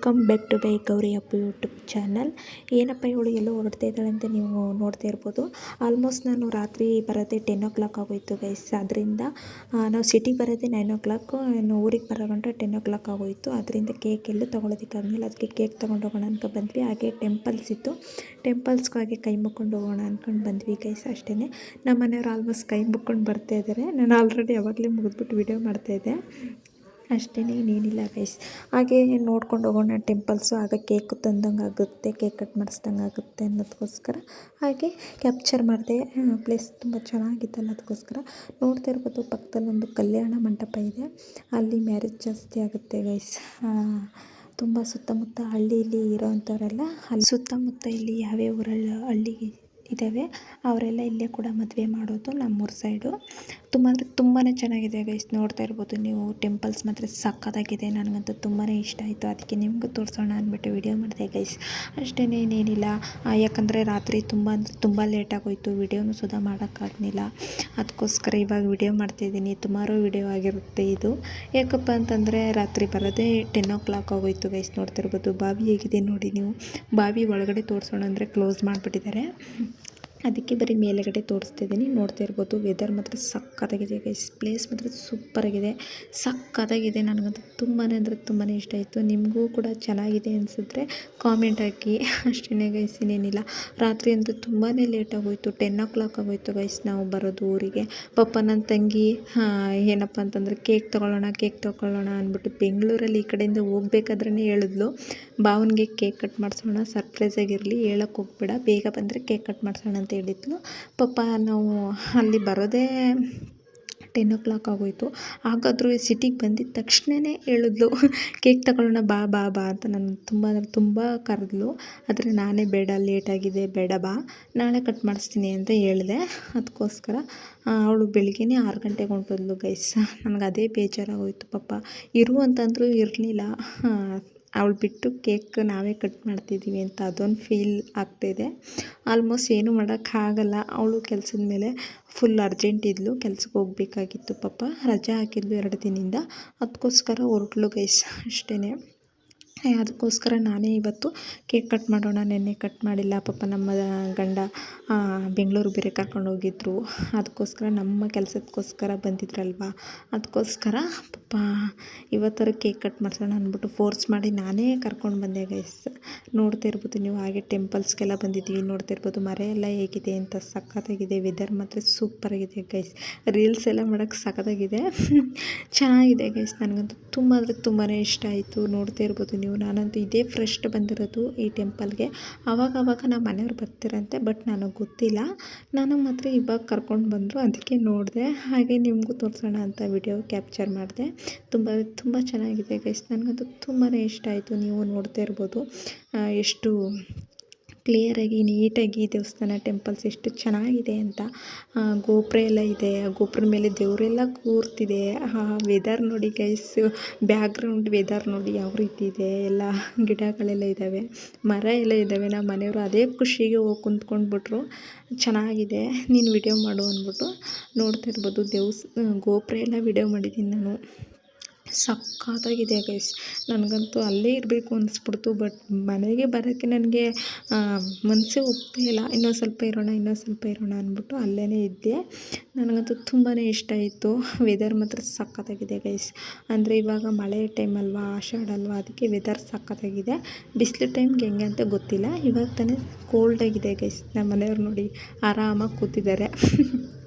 Welcome back to by Gowri Appu YouTube channel. ಏನಪ್ಪ ಇವಳು ಎಲ್ಲೋ ಹೊರಡ್ತಾ ಇದ್ದಾಳೆ ಅಂತ ನೀವು ನೋಡ್ತಾ ಇರ್ಬೋದು. ಆಲ್ಮೋಸ್ಟ್ ನಾನು ರಾತ್ರಿ ಬರೋದೇ 10 o'clock ಆಗೋಯಿತು ಗೈಸ್. ಅದರಿಂದ ನಾವು ಸಿಟಿಗೆ ಬರೋದೇ 9 o'clock, ಇನ್ನು ಊರಿಗೆ ಬರೋ ಗಂಟೆ 10 o'clock ಆಗೋಯಿತು. ಅದರಿಂದ ಕೇಕ್ ಎಲ್ಲೂ ತೊಗೊಳೋದಕ್ಕಾಗಲಿಲ್ಲ. ಅದಕ್ಕೆ ಕೇಕ್ ತೊಗೊಂಡು ಹೋಗೋಣ ಅನ್ಕೊ ಬಂದ್ವಿ. ಹಾಗೆ ಟೆಂಪಲ್ಸ್ ಇತ್ತು, ಟೆಂಪಲ್ಸ್ಗೂ ಹಾಗೆ ಕೈ ಮುಕ್ಕೊಂಡು ಹೋಗೋಣ ಅಂದ್ಕೊಂಡು ಬಂದ್ವಿ ಗೈಸ್. ಅಷ್ಟೇ ನಮ್ಮ ಮನೆಯವ್ರು ಆಲ್ಮೋಸ್ಟ್ ಕೈ ಮುಕ್ಕೊಂಡು ಬರ್ತಾ ಇದ್ದಾರೆ. ನಾನು ಆಲ್ರೆಡಿ ಯಾವಾಗಲೇ ಮುಗಿದ್ಬಿಟ್ಟು ವಿಡಿಯೋ ಮಾಡ್ತಾಯಿದ್ದೆ. ಅಷ್ಟೇ, ಇನ್ನೇನಿಲ್ಲ ಗೈಸ್. ಹಾಗೆ ನೋಡ್ಕೊಂಡು ಹೋಗೋಣ ಟೆಂಪಲ್ಸು, ಆಗ ಕೇಕ್ ತಂದಂಗೆ ಆಗುತ್ತೆ, ಕೇಕ್ ಕಟ್ ಮಾಡಿಸ್ದಂಗೆ ಆಗುತ್ತೆ ಅನ್ನೋದಕ್ಕೋಸ್ಕರ ಹಾಗೆ ಕ್ಯಾಪ್ಚರ್ ಮಾಡಿದೆ. ಪ್ಲೇಸ್ ತುಂಬ ಚೆನ್ನಾಗಿತ್ತಲ್ಲ, ಅದಕ್ಕೋಸ್ಕರ. ನೋಡ್ತಾ ಇರ್ಬೋದು, ಪಕ್ಕದಲ್ಲಿ ಒಂದು ಕಲ್ಯಾಣ ಮಂಟಪ ಇದೆ, ಅಲ್ಲಿ ಮ್ಯಾರೇಜ್ ಜಾಸ್ತಿ ಆಗುತ್ತೆ ಗೈಸ್. ತುಂಬ ಸುತ್ತಮುತ್ತ ಹಳ್ಳಿಯಲ್ಲಿ ಇರೋವಂಥವರೆಲ್ಲ ಅಲ್ಲಿ ಸುತ್ತಮುತ್ತ ಇಲ್ಲಿ ಯಾವ್ಯಾವ ಊರಲ್ಲಿ ಹಳ್ಳಿ ಇದ್ದಾವೆ ಅವರೆಲ್ಲ ಇಲ್ಲೇ ಕೂಡ ಮದುವೆ ಮಾಡೋದು, ನಮ್ಮೂರ ಸೈಡು. ತುಂಬ ಅಂದರೆ ತುಂಬಾ ಚೆನ್ನಾಗಿದೆ ಗೈಸ್. ನೋಡ್ತಾ ಇರ್ಬೋದು ನೀವು, ಟೆಂಪಲ್ಸ್ ಮಾತ್ರ ಸಕ್ಕತ್ತಾಗಿದೆ. ನನಗಂತೂ ತುಂಬಾ ಇಷ್ಟ ಆಯಿತು. ಅದಕ್ಕೆ ನಿಮಗೂ ತೋರಿಸೋಣ ಅಂದ್ಬಿಟ್ಟು ವಿಡಿಯೋ ಮಾಡಿದೆ ಗೈಸ್. ಅಷ್ಟೇ, ಇನ್ನೇನಿಲ್ಲ. ಯಾಕಂದರೆ ರಾತ್ರಿ ತುಂಬ ಅಂದರೆ ತುಂಬ ಲೇಟಾಗೋಯಿತು, ವಿಡಿಯೋನೂ ಸುಧಾ ಮಾಡೋಕ್ಕಾಗಲಿಲ್ಲ. ಅದಕ್ಕೋಸ್ಕರ ಇವಾಗ ವಿಡಿಯೋ ಮಾಡ್ತಾಯಿದ್ದೀನಿ. ತುಮಾರೋ ವಿಡಿಯೋ ಆಗಿರುತ್ತೆ ಇದು. ಯಾಕಪ್ಪ ಅಂತಂದರೆ ರಾತ್ರಿ ಬರೋದೇ 10 o'clock ಆಗೋಯಿತು ಗೈಸ್. ನೋಡ್ತಾ ಇರ್ಬೋದು ಬಾವಿ ಹೇಗಿದೆ ನೋಡಿ ನೀವು. ಬಾವಿ ಒಳಗಡೆ ತೋರಿಸೋಣ ಅಂದರೆ ಕ್ಲೋಸ್ ಮಾಡಿಬಿಟ್ಟಿದ್ದಾರೆ, ಅದಕ್ಕೆ ಬರೀ ಮೇಲೆಗಡೆ ತೋರಿಸ್ತಿದ್ದೀನಿ. ನೋಡ್ತಾ ಇರ್ಬೋದು, ವೆದರ್ ಮಾತ್ರ ಸಕ್ಕತ್ತಾಗಿದೆ ಗೈಸ್. ಪ್ಲೇಸ್ ಮಾತ್ರ ಸೂಪರಾಗಿದೆ, ಸಕ್ಕತ್ತಾಗಿದೆ. ನನಗಂತೂ ತುಂಬಾ ಅಂದರೆ ತುಂಬಾ ಇಷ್ಟ ಆಯಿತು. ನಿಮಗೂ ಕೂಡ ಚೆನ್ನಾಗಿದೆ ಅನಿಸಿದ್ರೆ ಕಾಮೆಂಟ್ ಹಾಕಿ. ಅಷ್ಟೇ ಗೈಸ್, ಇನ್ನೇನಿಲ್ಲ. ರಾತ್ರಿ ಅಂತೂ ತುಂಬಾ ಲೇಟ್ ಆಗೋಯಿತು, 10 o'clock ಆಗೋಯಿತು ಗೈಸ್ ನಾವು ಬರೋದು ಊರಿಗೆ. ಪಾಪ ನನ್ನ ತಂಗಿ ಏನಪ್ಪ ಅಂತಂದರೆ ಕೇಕ್ ತೊಗೊಳ್ಳೋಣ ಅಂದ್ಬಿಟ್ಟು ಬೆಂಗಳೂರಲ್ಲಿ ಈ ಕಡೆಯಿಂದ ಹೋಗ್ಬೇಕಾದ್ರೇ ಹೇಳಿದ್ಲು, ಬಾವನಿಗೆ ಕೇಕ್ ಕಟ್ ಮಾಡಿಸೋಣ, ಸರ್ಪ್ರೈಸಾಗಿರಲಿ, ಹೇಳೋಕ್ಕೆ ಹೋಗ್ಬೇಡ, ಬೇಗ ಬಂದರೆ ಕೇಕ್ ಕಟ್ ಮಾಡಿಸೋಣ ಅಂತ ಹೇಳಿದ್ಲು. ಪಾಪ ನಾವು ಅಲ್ಲಿ ಬರೋದೇ 10 o'clock ಆಗೋಯಿತು. ಹಾಗಾದರೂ ಸಿಟಿಗೆ ಬಂದಿದ್ದ ತಕ್ಷಣವೇ ಹೇಳಿದ್ಲು, ಕೇಕ್ ತಗೊಳ್ಳೋಣ ಬಾ ಬಾ ಬಾ ಅಂತ. ನಾನು ತುಂಬ ಅಂದರೆ ತುಂಬ ಕರೆದ್ಲು, ಆದರೆ ನಾನೇ ಬೇಡ, ಲೇಟಾಗಿದೆ, ಬೇಡ ಬಾ, ನಾಳೆ ಕಟ್ ಮಾಡಿಸ್ತೀನಿ ಅಂತ ಹೇಳಿದೆ. ಅದಕ್ಕೋಸ್ಕರ ಅವಳು ಬೆಳಿಗ್ಗೆನೇ 6 ಗಂಟೆಗೆ ಹೊಂಟೋದ್ಲು ಗೈಸ್. ನನಗೆ ಅದೇ ಬೇಜಾರಾಗೋಯಿತು. ಪಾಪ ಇರು ಅಂತಂದರೂ ಇರಲಿಲ್ಲ, ಅವಳು ಬಿಟ್ಟು ಕೇಕ್ ನಾವೇ ಕಟ್ ಮಾಡ್ತಿದ್ದೀವಿ ಅಂತ ಅದೊಂದು ಫೀಲ್ ಆಗ್ತಾಯಿದೆ. ಆಲ್ಮೋಸ್ಟ್ ಏನೂ ಮಾಡೋಕ್ಕಾಗಲ್ಲ. ಅವಳು ಕೆಲಸದ ಮೇಲೆ ಫುಲ್ ಅರ್ಜೆಂಟ್ ಇದ್ಲು, ಕೆಲ್ಸಕ್ಕೆ ಹೋಗ್ಬೇಕಾಗಿತ್ತು. ಪಾಪ ರಜೆ ಹಾಕಿದ್ಲು 2 ದಿನದಿಂದ, ಅದಕ್ಕೋಸ್ಕರ ಹೊರಟ್ಲು ಗೈಸ್. ಅಷ್ಟೇ, ಅದಕ್ಕೋಸ್ಕರ ನಾನೇ ಇವತ್ತು ಕೇಕ್ ಕಟ್ ಮಾಡೋಣ. ನೆನ್ನೆ ಕಟ್ ಮಾಡಿಲ್ಲ, ಪಾಪ ನಮ್ಮ ಗಂಡ ಬೆಂಗಳೂರು ಬೇರೆ ಕರ್ಕೊಂಡು ಹೋಗಿದ್ರು. ಅದಕ್ಕೋಸ್ಕರ ನಮ್ಮ ಕೆಲಸಕ್ಕೋಸ್ಕರ ಬಂದಿದ್ರಲ್ವ, ಅದಕ್ಕೋಸ್ಕರ ಪಾಪ ಇವತ್ತರ ಕೇಕ್ ಕಟ್ ಮಾಡಿಸೋಣ ಅಂದ್ಬಿಟ್ಟು ಫೋರ್ಸ್ ಮಾಡಿ ನಾನೇ ಕರ್ಕೊಂಡು ಬಂದೆ ಗೈಸ್. ನೋಡ್ತಾ ಇರ್ಬೋದು ನೀವು. ಹಾಗೆ ಟೆಂಪಲ್ಸ್ಗೆಲ್ಲ ಬಂದಿದ್ವಿ. ನೋಡ್ತಾ ಇರ್ಬೋದು ಮರ ಎಲ್ಲ ಹೇಗಿದೆ ಅಂತ, ಸಖತ್ತಾಗಿದೆ. ವೆದರ್ ಮಾತ್ರ ಸೂಪರಾಗಿದೆ ಗೈಸ್. ರೀಲ್ಸ್ ಎಲ್ಲ ಮಾಡೋಕ್ಕೆ ಸಖತ್ತಾಗಿದೆ, ಚೆನ್ನಾಗಿದೆ ಗೈಸ್. ನನಗಂತೂ ತುಂಬ ಅಂದರೆ ತುಂಬಾ ಇಷ್ಟ ಆಯಿತು. ನೋಡ್ತಾ ಇರ್ಬೋದು ನೀವು, ನಾನಂತೂ ಇದೇ ಫಸ್ಟ್ ಬಂದಿರೋದು ಈ ಟೆಂಪಲ್ಗೆ. ಆವಾಗ ನಮ್ಮ ಮನೆಯವ್ರು ಬರ್ತಿರಂತೆ, ಬಟ್ ನನಗೆ ಗೊತ್ತಿಲ್ಲ. ನನಗೆ ಮಾತ್ರ ಇವಾಗ ಕರ್ಕೊಂಡು ಬಂದರು, ಅದಕ್ಕೆ ನೋಡಿದೆ. ಹಾಗೆ ನಿಮಗೂ ತೋರಿಸೋಣ ಅಂತ ವಿಡಿಯೋ ಕ್ಯಾಪ್ಚರ್ ಮಾಡಿದೆ. ತುಂಬ ಚೆನ್ನಾಗಿದೆ ಗೈಸ್. ನನಗಂತೂ ತುಂಬಾ ಇಷ್ಟ ಆಯಿತು. ನೀವು ನೋಡ್ತಾ ಇರ್ಬೋದು ಎಷ್ಟು ಕ್ಲಿಯರಾಗಿ ನೀಟಾಗಿ ದೇವಸ್ಥಾನ ಟೆಂಪಲ್ಸ್ ಎಷ್ಟು ಚೆನ್ನಾಗಿದೆ ಅಂತ. ಗೋಪುರ ಎಲ್ಲ ಇದೆ, ಗೋಪುರದ ಮೇಲೆ ದೇವರೆಲ್ಲ ಕೂರ್ತಿದೆ. ವೆದರ್ ನೋಡಿ ಗೈಸ್, ಬ್ಯಾಕ್ಗ್ರೌಂಡ್ ವೆದರ್ ನೋಡಿ ಯಾವ ರೀತಿ ಇದೆ. ಎಲ್ಲ ಗಿಡಗಳೆಲ್ಲ ಇದ್ದಾವೆ, ಮರ ಎಲ್ಲ ಇದ್ದಾವೆ. ನಮ್ಮ ಮನೆಯವರು ಅದೇ ಖುಷಿಗೆ ಹೋಗಿ ಕುಂತ್ಕೊಂಡ್ಬಿಟ್ರು, ಚೆನ್ನಾಗಿದೆ ನೀನು ವಿಡಿಯೋ ಮಾಡು ಅಂದ್ಬಿಟ್ಟು. ನೋಡ್ತಾ ಇರ್ಬೋದು ಗೋಪುರ ಎಲ್ಲ ವಿಡಿಯೋ ಮಾಡಿದ್ದೀನಿ ನಾನು. ಸಕ್ಕತ್ತಾಗಿದೆ ಗೈಸ್. ನನಗಂತೂ ಅಲ್ಲೇ ಇರಬೇಕು ಅನಿಸ್ಬಿಡ್ತು, ಬಟ್ ಮನೆಗೆ ಬರೋಕ್ಕೆ ನನಗೆ ಮನಸ್ಸೇ ಒಪ್ತಾಯಿಲ್ಲ. ಇನ್ನೊಂದು ಸ್ವಲ್ಪ ಇರೋಣ ಅಂದ್ಬಿಟ್ಟು ಅಲ್ಲೇ ಇದ್ದೆ. ನನಗಂತೂ ತುಂಬಾ ಇಷ್ಟ ಆಯಿತು. ವೆದರ್ ಮಾತ್ರ ಸಕ್ಕತ್ತಾಗಿದೆ ಗೈಸ್. ಅಂದರೆ ಇವಾಗ ಮಳೆ ಟೈಮ್ ಅಲ್ವಾ, ಆಷಾಢ ಅಲ್ವಾ, ಅದಕ್ಕೆ ವೆದರ್ ಸಕ್ಕತ್ತಾಗಿದೆ. ಬಿಸಿಲು ಟೈಮ್ಗೆ ಹೆಂಗೆ ಅಂತ ಗೊತ್ತಿಲ್ಲ. ಇವಾಗ ತಾನೇ ಕೋಲ್ಡಾಗಿದೆ ಗೈಸ್. ನಮ್ಮ ಮನೆಯವ್ರು ನೋಡಿ ಆರಾಮಾಗಿ ಕೂತಿದ್ದಾರೆ.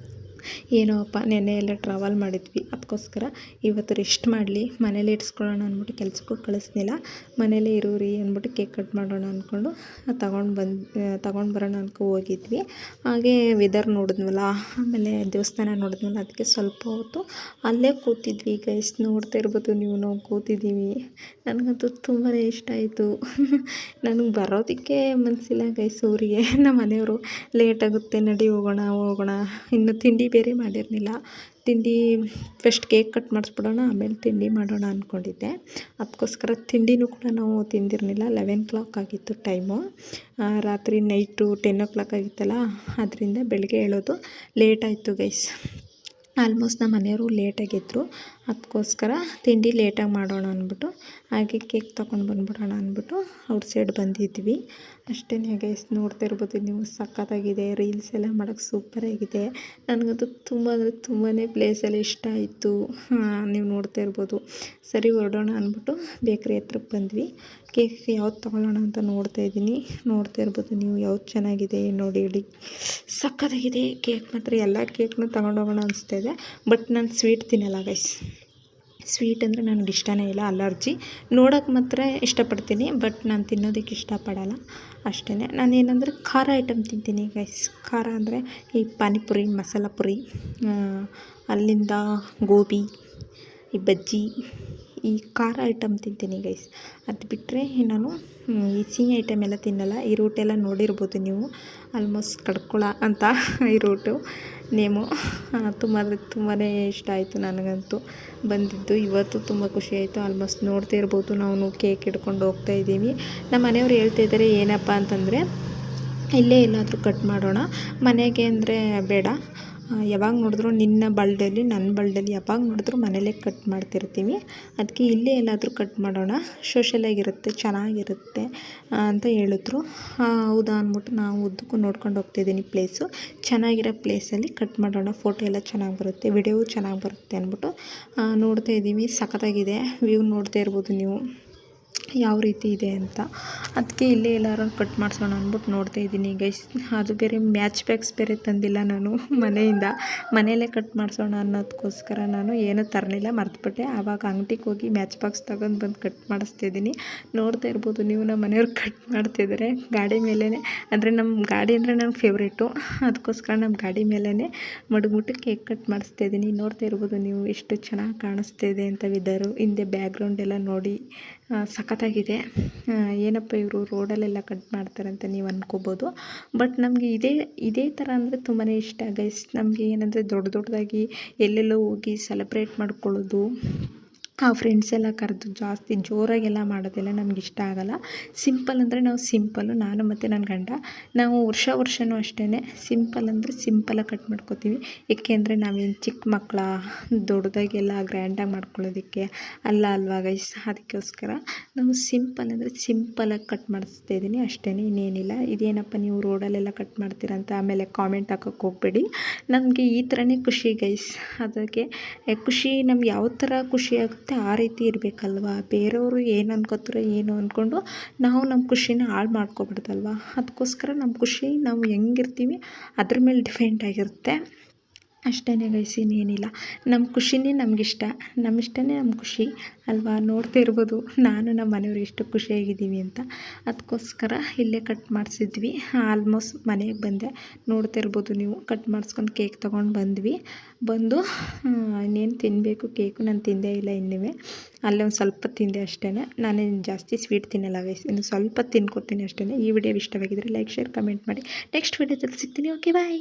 ಏನೋ ಅಪ್ಪ, ನೆನ್ನೆ ಎಲ್ಲ ಟ್ರಾವೆಲ್ ಮಾಡಿದ್ವಿ, ಅದಕ್ಕೋಸ್ಕರ ಇವತ್ತು ರೆಸ್ಟ್ ಮಾಡಲಿ, ಮನೇಲೇ ಇಡ್ಸ್ಕೊಳ್ಳೋಣ ಅಂದ್ಬಿಟ್ಟು ಕೆಲ್ಸಕ್ಕೂ ಕಳಿಸ್ಲಿಲ್ಲ. ಮನೇಲೇ ಇರೋರಿ ಅಂದ್ಬಿಟ್ಟು ಕೇಕ್ ಕಟ್ ಮಾಡೋಣ ಅಂದ್ಕೊಂಡು ತಗೊಂಡು ಬರೋಣ ಹೋಗಿದ್ವಿ. ಹಾಗೆ ವೆದರ್ ನೋಡಿದ್ವಲ್ಲ, ಆಮೇಲೆ ದೇವಸ್ಥಾನ ನೋಡಿದ್ವಲ್ಲ, ಅದಕ್ಕೆ ಸ್ವಲ್ಪ ಹೊತ್ತು ಅಲ್ಲೇ ಕೂತಿದ್ವಿ ಗೈಸ್. ನೋಡ್ತಾ ಇರ್ಬೋದು ನೀವು, ನಾವು ಕೂತಿದ್ದೀವಿ. ನನಗಂತೂ ತುಂಬಾ ಇಷ್ಟ ಆಯಿತು. ನನಗೆ ಬರೋದಕ್ಕೆ ಮನಸ್ಸಿಲ್ಲ ಗೈಸ್ ಊರಿಗೆ. ನಮ್ಮ ಮನೆಯವರು ಲೇಟಾಗುತ್ತೆ ನಡಿ ಹೋಗೋಣ, ಇನ್ನು ತಿಂಡಿ ಬೇರೆ ಮಾಡಿರಲಿಲ್ಲ. ತಿಂಡಿ ಫಸ್ಟ್ ಕೇಕ್ ಕಟ್ ಮಾಡಿಸ್ಬಿಡೋಣ, ಆಮೇಲೆ ತಿಂಡಿ ಮಾಡೋಣ ಅಂದ್ಕೊಂಡಿದ್ದೆ. ಅದಕ್ಕೋಸ್ಕರ ತಿಂಡಿನೂ ಕೂಡ ನಾವು ತಿಂದಿರಲಿಲ್ಲ. 11 o'clock ಆಗಿತ್ತು ಟೈಮು. ರಾತ್ರಿ ನೈಟು 10 o'clock ಆಗಿತ್ತಲ್ಲ, ಅದರಿಂದ ಬೆಳಗ್ಗೆ ಹೇಳೋದು ಲೇಟ್ ಆಯಿತು ಗೈಸ್. ಆಲ್ಮೋಸ್ಟ್ ನಮ್ಮ ಮನೆಯವರು ಲೇಟಾಗಿದ್ದರು. ಅದಕ್ಕೋಸ್ಕರ ತಿಂಡಿ ಲೇಟಾಗಿ ಮಾಡೋಣ ಅಂದ್ಬಿಟ್ಟು ಹಾಗೆ ಕೇಕ್ ತೊಗೊಂಡು ಬಂದ್ಬಿಡೋಣ ಅಂದ್ಬಿಟ್ಟು ಔಟ್ ಸೈಡ್ ಬಂದಿದ್ವಿ ಅಷ್ಟೇ ಗೈಸ್. ನೋಡ್ತಾ ಇರ್ಬೋದು ನೀವು, ಸಖತ್ತಾಗಿದೆ. ರೀಲ್ಸ್ ಎಲ್ಲ ಮಾಡೋಕ್ಕೆ ಸೂಪರಾಗಿದೆ. ನನಗಂತೂ ತುಂಬ ಅಂದರೆ ತುಂಬಾ ಪ್ಲೇಸಲ್ಲಿ ಇಷ್ಟ ಆಯಿತು. ನೀವು ನೋಡ್ತಾ ಇರ್ಬೋದು. ಸರಿ ಹೊರಡೋಣ ಅಂದ್ಬಿಟ್ಟು ಬೇಕ್ರಿ ಹತ್ರಕ್ಕೆ ಬಂದ್ವಿ. ಕೇಕ್ ಯಾವ್ದು ತೊಗೊಳ್ಳೋಣ ಅಂತ ನೋಡ್ತಾ ಇರ್ಬೋದು ನೀವು. ಯಾವ್ದು ಚೆನ್ನಾಗಿದೆ ನೋಡಿ ಹೇಳಿ. ಸಖತ್ತಾಗಿದೆ ಕೇಕ್ ಮಾತ್ರ. ಎಲ್ಲ ಕೇಕ್ನೂ ತೊಗೊಂಡೋಗೋಣ ಅನಿಸ್ತಾ ಇದೆ. ಬಟ್ ನಾನು ಸ್ವೀಟ್ ತಿನ್ನಲ್ಲ ಗೈಸ್. ಸ್ವೀಟ್ ಅಂದರೆ ನನಗೆ ಇಷ್ಟನೇ ಇಲ್ಲ, ಅಲರ್ಜಿ. ನೋಡೋಕ್ಕೆ ಮಾತ್ರ ಇಷ್ಟಪಡ್ತೀನಿ, ಬಟ್ ನಾನು ತಿನ್ನೋದಕ್ಕೆ ಇಷ್ಟಪಡಲ್ಲ ಅಷ್ಟೇ. ನಾನೇನಂದರೆ ಖಾರ ಐಟಮ್ ತಿಂತೀನಿ ಗೈಸ್. ಖಾರ ಅಂದರೆ ಈ ಪಾನಿಪುರಿ, ಮಸಾಲ ಪುರಿ, ಅಲ್ಲಿಂದ ಗೋಬಿ, ಈ ಬಜ್ಜಿ, ಈ ಖಾರ ಐಟಮ್ ತಿಂತೀನಿ ಗೈಸ್. ಅದು ಬಿಟ್ಟರೆ ನಾನು ಈ ಸಿಹಿ ಐಟಮ್ ಎಲ್ಲ ತಿನ್ನಲ್ಲ. ಈ ರೂಟೆಲ್ಲ ನೋಡಿರ್ಬೋದು ನೀವು. ಆಲ್ಮೋಸ್ಟ್ ಕಡ್ಕೊಳ ಅಂತ ಈ ರೂಟು ನೇಮು. ತುಂಬ ಅಂದರೆ ತುಂಬಾ ಇಷ್ಟ ಆಯಿತು ನನಗಂತೂ ಬಂದಿದ್ದು. ಇವತ್ತು ತುಂಬ ಖುಷಿ ಆಯಿತು. ಆಲ್ಮೋಸ್ಟ್ ನೋಡ್ತಾ ಇರ್ಬೋದು, ನಾವು ಕೇಕ್ ಹಿಡ್ಕೊಂಡು ಹೋಗ್ತಾ ಇದ್ದೀವಿ. ನಮ್ಮ ಮನೆಯವ್ರು ಹೇಳ್ತಾಯಿದ್ದಾರೆ ಏನಪ್ಪ ಅಂತಂದರೆ, ಇಲ್ಲೇ ಎಲ್ಲಾದರೂ ಕಟ್ ಮಾಡೋಣ, ಮನೆಗೆ ಅಂದರೆ ಬೇಡ. ಯಾವಾಗ ನೋಡಿದ್ರು ನಿನ್ನ ಬಲ್ಡಲ್ಲಿ ನನ್ನ ಬಲ್ಡಲ್ಲಿ ಯಾವಾಗ ನೋಡಿದ್ರು ಮನೇಲೇ ಕಟ್ ಮಾಡ್ತಿರ್ತೀವಿ. ಅದಕ್ಕೆ ಇಲ್ಲೇ ಎಲ್ಲಾದರೂ ಕಟ್ ಮಾಡೋಣ, ಸೋಷಲಾಗಿರುತ್ತೆ, ಚೆನ್ನಾಗಿರುತ್ತೆ ಅಂತ ಹೇಳಿದ್ರು. ಹೌದಾ ಅಂದ್ಬಿಟ್ಟು ನಾವು ಉದ್ದಕ್ಕೂ ನೋಡ್ಕೊಂಡು ಹೋಗ್ತಿದ್ದೀನಿ. ಪ್ಲೇಸು ಚೆನ್ನಾಗಿರೋ ಪ್ಲೇಸಲ್ಲಿ ಕಟ್ ಮಾಡೋಣ, ಫೋಟೋ ಎಲ್ಲ ಚೆನ್ನಾಗಿ ಬರುತ್ತೆ, ವಿಡಿಯೋ ಚೆನ್ನಾಗಿ ಬರುತ್ತೆ ಅಂದ್ಬಿಟ್ಟು ನೋಡ್ತಾ ಇದ್ದೀವಿ. ಸಖತ್ತಾಗಿದೆ ವ್ಯೂ. ನೋಡ್ತಾ ಇರ್ಬೋದು ನೀವು ಯಾವ ರೀತಿ ಇದೆ ಅಂತ. ಅದಕ್ಕೆ ಇಲ್ಲೇ ಎಲ್ಲರೂ ಕಟ್ ಮಾಡಿಸೋಣ ಅಂದ್ಬಿಟ್ಟು ನೋಡ್ತಾ ಇದ್ದೀನಿ ಗೈಸ್. ಅದು ಬೇರೆ ಮ್ಯಾಚ್ ಬ್ಯಾಗ್ಸ್ ಬೇರೆ ತಂದಿಲ್ಲ ನಾನು ಮನೆಯಿಂದ. ಮನೆಯಲ್ಲೇ ಕಟ್ ಮಾಡಿಸೋಣ ಅನ್ನೋದಕ್ಕೋಸ್ಕರ ನಾನು ಏನೂ ತರಲಿಲ್ಲ, ಮರ್ತುಬಿಟ್ಟೆ. ಆವಾಗ ಅಂಗಡಿಗೆ ಹೋಗಿ ಮ್ಯಾಚ್ ಬಾಕ್ಸ್ ತಗೊಂಡು ಬಂದು ಕಟ್ ಮಾಡಿಸ್ತಿದ್ದೀನಿ. ನೋಡ್ತಾ ಇರ್ಬೋದು ನೀವು, ನಮ್ಮ ಮನೆಯವ್ರು ಕಟ್ ಮಾಡ್ತಿದ್ದಾರೆ ಗಾಡಿ ಮೇಲೇ. ಅಂದರೆ ನಮ್ಮ ಗಾಡಿ ಅಂದರೆ ನನಗೆ ಫೇವ್ರೇಟು, ಅದಕ್ಕೋಸ್ಕರ ನಮ್ಮ ಗಾಡಿ ಮೇಲೇ ಮಡಗ್ಬಿಟ್ಟು ಕೇಕ್ ಕಟ್ ಮಾಡಿಸ್ತಾಯಿದ್ದೀನಿ. ನೋಡ್ತಾ ಇರ್ಬೋದು ನೀವು ಎಷ್ಟು ಚೆನ್ನಾಗಿ ಕಾಣಿಸ್ತಾಯಿದೆ ಅಂತ ವಿದರು. ಹಿಂದೆ ಬ್ಯಾಕ್ಗ್ರೌಂಡ್ ಎಲ್ಲ ನೋಡಿ ಸಖತ್ತಾಗಿದೆ. ಏನಪ್ಪ ಇವರು ರೋಡಲ್ಲೆಲ್ಲ ಕಟ್ ಮಾಡ್ತಾರೆ ಅಂತ ನೀವು ಅಂದ್ಕೋಬೋದು. ಬಟ್ ನಮಗೆ ಇದೇ ಥರ ಅಂದರೆ ತುಂಬಾ ಇಷ್ಟ ಗೈಸ್. ನಮಗೆ ಏನಂದರೆ ದೊಡ್ಡದಾಗಿ ಎಲ್ಲೆಲ್ಲೋ ಹೋಗಿ ಸೆಲೆಬ್ರೇಟ್ ಮಾಡ್ಕೊಳ್ಳೋದು, ಆ ಫ್ರೆಂಡ್ಸ್ ಎಲ್ಲ ಕರೆದು ಜಾಸ್ತಿ ಜೋರಾಗೆಲ್ಲ ಮಾಡೋದೆಲ್ಲ ನಮ್ಗೆ ಇಷ್ಟ ಆಗೋಲ್ಲ. ಸಿಂಪಲ್ ಅಂದರೆ ನಾವು ಸಿಂಪಲ್ಲು, ನಾನು ಮತ್ತು ನನ್ನ ಗಂಡ ನಾವು ವರ್ಷವೂ ಅಷ್ಟೇ ಸಿಂಪಲ್ ಅಂದರೆ ಸಿಂಪಲಾಗಿ ಕಟ್ ಮಾಡ್ಕೋತೀವಿ. ಏಕೆಂದರೆ ನಾವೇನು ಚಿಕ್ಕ ಮಕ್ಕಳ ದೊಡ್ಡದಾಗೆಲ್ಲ ಗ್ರ್ಯಾಂಡಾಗಿ ಮಾಡ್ಕೊಳ್ಳೋದಕ್ಕೆ ಅಲ್ವಾ ಗೈಸ್. ಅದಕ್ಕೋಸ್ಕರ ನಾವು ಸಿಂಪಲ್ ಅಂದರೆ ಸಿಂಪಲಾಗಿ ಕಟ್ ಮಾಡಿಸ್ತಾಯಿದ್ದೀನಿ ಅಷ್ಟೇ, ಇನ್ನೇನಿಲ್ಲ. ಇದೇನಪ್ಪ ನೀವು ರೋಡಲ್ಲೆಲ್ಲ ಕಟ್ ಮಾಡ್ತೀರಂತ ಆಮೇಲೆ ಕಾಮೆಂಟ್ ಹಾಕೋಕ್ಕೆ ಹೋಗಬೇಡಿ. ನಮಗೆ ಈ ಥರನೇ ಖುಷಿ ಗೈಸ್. ಅದಕ್ಕೆ ಖುಷಿ ನಮ್ಗೆ ಯಾವ ಥರ ಖುಷಿ ಆಗುತ್ತೆ ಆ ರೀತಿ ಇರಬೇಕಲ್ವ. ಬೇರೆಯವರು ಏನು ಅನ್ಕೋತಾರೋ ಏನು ಅಂದ್ಕೊಂಡು ನಾವು ನಮ್ಮ ಖುಷಿನ ಹಾಳು ಮಾಡ್ಕೊಬಾರ್ದಲ್ವ. ಅದಕ್ಕೋಸ್ಕರ ನಮ್ಮ ಖುಷಿ ನಾವು ಹೆಂಗಿರ್ತೀವಿ ಅದ್ರ ಮೇಲೆ ಡಿಪೆಂಡ್ ಆಗಿರುತ್ತೆ ಅಷ್ಟೇ ಗೈಸ್, ಇನ್ನೇನಿಲ್ಲ. ನಮ್ಮ ಖುಷಿನೇ ನಮಗಿಷ್ಟ, ನಮ್ಮ ಇಷ್ಟನೇ ನಮ್ಮ ಖುಷಿ ಅಲ್ವಾ. ನೋಡ್ತಾ ಇರ್ಬೋದು ನಾನು ನಮ್ಮ ಮನೆಯವ್ರು ಎಷ್ಟು ಖುಷಿಯಾಗಿದ್ದೀವಿ ಅಂತ. ಅದಕ್ಕೋಸ್ಕರ ಇಲ್ಲೇ ಕಟ್ ಮಾಡಿಸಿದ್ವಿ. ಆಲ್ಮೋಸ್ಟ್ ಮನೆಗೆ ಬಂದೆ. ನೋಡ್ತಾ ಇರ್ಬೋದು ನೀವು, ಕಟ್ ಮಾಡಿಸ್ಕೊಂಡು ಕೇಕ್ ತೊಗೊಂಡು ಬಂದು ಇನ್ನೇನು ತಿನ್ನಬೇಕು ಕೇಕು. ನಾನು ತಿಂದೇ ಇಲ್ಲ ಇನ್ನೂ. ಅಲ್ಲೇ ಒಂದು ಸ್ವಲ್ಪ ತಿಂದೆ ಅಷ್ಟೇ. ನಾನೇನು ಜಾಸ್ತಿ ಸ್ವೀಟ್ ತಿನ್ನಲ್ಲ ಗೈಸ್, ಇನ್ನು ಸ್ವಲ್ಪ ತಿನ್ಕೊತೀನಿ ಅಷ್ಟೇ. ಈ ವಿಡಿಯೋ ಇಷ್ಟವಾಗಿದ್ದರೆ ಲೈಕ್, ಶೇರ್, ಕಮೆಂಟ್ ಮಾಡಿ. ನೆಕ್ಸ್ಟ್ ವಿಡಿಯೋದಲ್ಲಿ ಸಿಗ್ತೀನಿ. ಓಕೆ ಬಾಯ್.